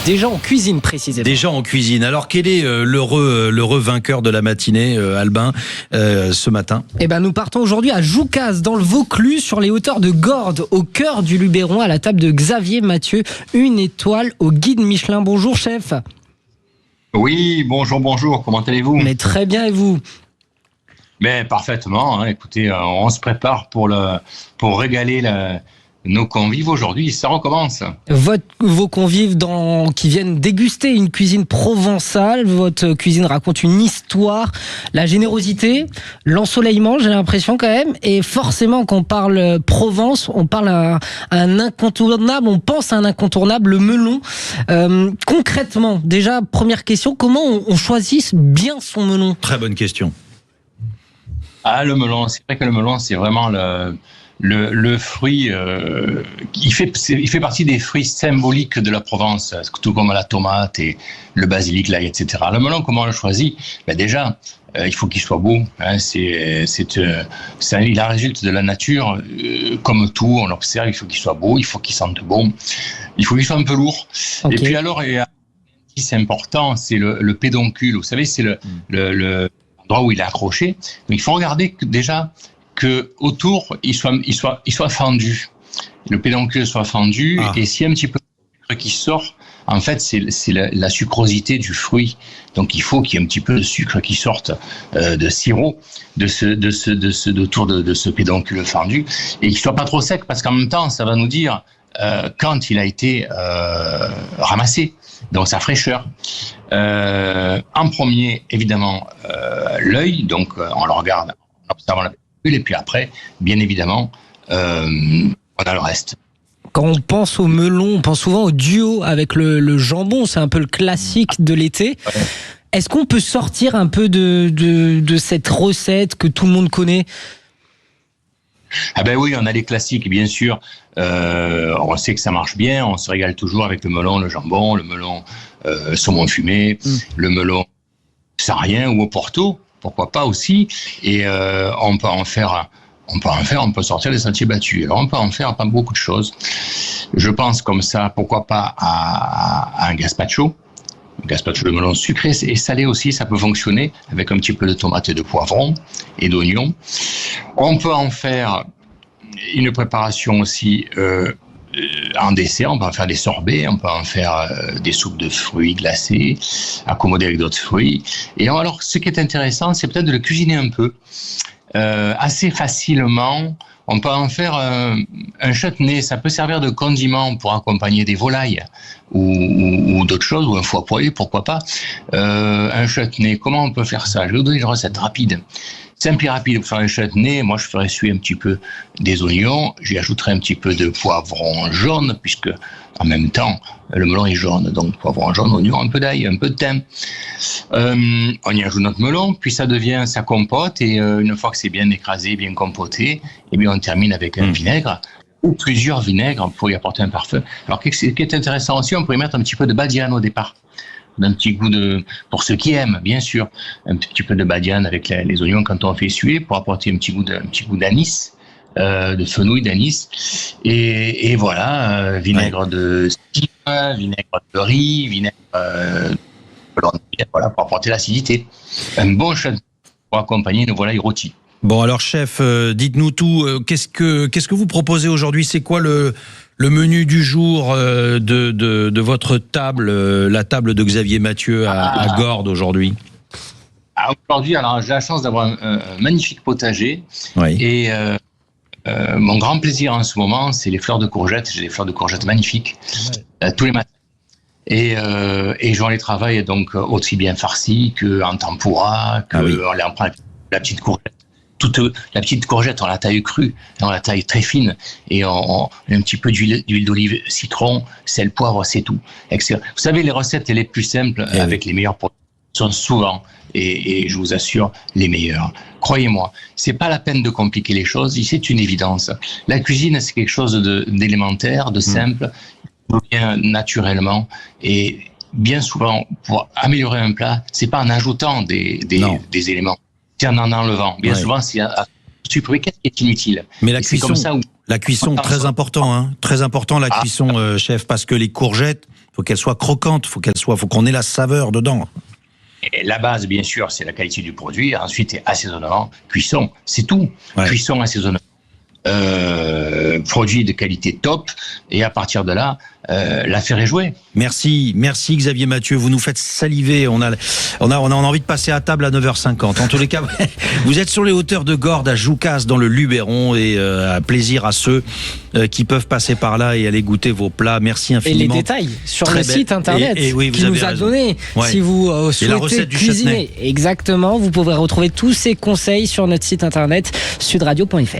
Déjà en cuisine précisément. Déjà en cuisine. Alors quel est l'heureux vainqueur de la matinée, Albin, ce matin? Eh ben, nous partons aujourd'hui à Joucas, dans le Vaucluse, sur les hauteurs de Gordes, au cœur du Luberon, à la table de Xavier Mathieu, une étoile au guide Michelin. Bonjour chef. Oui, bonjour, comment allez-vous? Mais très bien, et vous? Mais parfaitement, hein. Écoutez, on se prépare pour régaler nos convives aujourd'hui, ça recommence. Vos convives qui viennent déguster une cuisine provençale, votre cuisine raconte une histoire, la générosité, l'ensoleillement, j'ai l'impression quand même, et forcément quand on parle Provence, on parle à un incontournable, on pense à un incontournable, le melon. Concrètement, déjà, première question, comment on choisit bien son melon? Très bonne question. Ah, le melon, c'est vrai que le melon, c'est vraiment le fruit, il fait partie des fruits symboliques de la Provence, tout comme la tomate et le basilic, l'ail, etc. Le melon, comment on le choisit? Ben déjà, il faut qu'il soit beau. Hein, il résulte de la nature, comme tout, on l'observe. Il faut qu'il soit beau, il faut qu'il sente bon, il faut qu'il soit un peu lourd. Okay. Et puis alors, c'est important, c'est le pédoncule. Vous savez, c'est l'endroit où il est accroché. Mais il faut regarder déjà que autour il soit fendu, le pédoncule soit fendu, et s'il y a un petit peu de sucre qui sort, en fait c'est la sucrosité du fruit. Donc il faut qu'il y ait un petit peu de sucre qui sorte de sirop autour de ce pédoncule fendu, et qu'il soit pas trop sec, parce qu'en même temps ça va nous dire quand il a été ramassé, donc sa fraîcheur. En premier, évidemment, l'œil, donc on le regarde en observant la pellicule, et puis après, bien évidemment, on a le reste. Quand on pense au melon, on pense souvent au duo avec le jambon, c'est un peu le classique de l'été. Ouais. Est-ce qu'on peut sortir un peu de cette recette que tout le monde connaît? Ah ben oui, on a les classiques, bien sûr. On sait que ça marche bien, on se régale toujours avec le melon, le jambon, le melon saumon fumé, le melon sarrien ou au Porto, pourquoi pas aussi. Et on peut sortir des sentiers battus. Alors on peut en faire pas beaucoup de choses. Je pense comme ça, pourquoi pas à un gazpacho. Gazpacho de melon sucré et salé aussi, ça peut fonctionner avec un petit peu de tomate et de poivron et d'oignon. On peut en faire une préparation aussi en dessert, on peut en faire des sorbets, on peut en faire des soupes de fruits glacés, accommodés avec d'autres fruits. Et alors, ce qui est intéressant, c'est peut-être de le cuisiner un peu, assez facilement. On peut en faire un chutney, ça peut servir de condiment pour accompagner des volailles ou d'autres choses, ou un foie poêlé, pourquoi pas. Un chutney, comment on peut faire ça? Je vais vous donner une recette rapide. Simple et rapide pour faire un chutney. Moi, je ferais suer un petit peu des oignons, j'y ajouterai un petit peu de poivron jaune, puisque en même temps, le melon est jaune, donc poivron jaune, oignon, un peu d'ail, un peu de thym. On y ajoute notre melon, puis ça compote, et une fois que c'est bien écrasé, bien compoté, et bien on termine avec un vinaigre, ou plusieurs vinaigres pour y apporter un parfum. Alors, ce qui est intéressant aussi, on pourrait mettre un petit peu de badiane au départ. D'un petit goût pour ceux qui aiment, bien sûr, un petit peu de badiane avec les oignons quand on fait suer, pour apporter un petit goût d'anis, de fenouil d'anis, et voilà, vinaigre de cidre, vinaigre de riz, vinaigre de voilà, pour apporter l'acidité. Un bon chutney pour accompagner nos volailles rôties. Bon alors chef, dites-nous tout, qu'est-ce que vous proposez aujourd'hui? C'est quoi le menu du jour de votre table, la table de Xavier Mathieu à Gordes aujourd'hui? Aujourd'hui, alors j'ai la chance d'avoir un magnifique potager. Oui. Et mon grand plaisir en ce moment, c'est les fleurs de courgettes. J'ai des fleurs de courgettes magnifiques tous les matins. Et j'en les travaille donc aussi bien farcies qu'en tempura, on prend la petite courgette. La petite courgette, on la taille crue, on la taille très fine, et on un petit peu d'huile d'olive, citron, sel, poivre, c'est tout. Excellent. Vous savez, les recettes les plus simples, avec les meilleurs produits, sont souvent, et je vous assure, les meilleurs. Croyez-moi, c'est pas la peine de compliquer les choses, c'est une évidence. La cuisine, c'est quelque chose d'élémentaire, de simple, qui vient naturellement, et bien souvent, pour améliorer un plat, c'est pas en ajoutant des éléments. C'est en enlevant. Bien souvent, c'est à supprimer qu'est-ce qui est inutile. Mais la cuisson, très important, hein. Très important la cuisson, chef, parce que les courgettes, faut qu'elle soit croquante, faut qu'on ait la saveur dedans. Et la base, bien sûr, c'est la qualité du produit. Ensuite, assaisonnement, cuisson, c'est tout. Ouais. Cuisson, assaisonnement. Produit de qualité top, et à partir de là, l'affaire est jouée. Merci Xavier Mathieu, vous nous faites saliver, on a envie de passer à table à 9h50. En tous les cas, vous êtes sur les hauteurs de Gordes à Joucas dans le Luberon, et plaisir à ceux qui peuvent passer par là et aller goûter vos plats. Merci infiniment. Et les détails sur Très le belle. site internet Et oui, qui nous a donné. Ouais. Si vous Et la recette souhaitez du cuisiner, châtenay. exactement, vous pouvez retrouver tous ces conseils sur notre site internet sudradio.fr.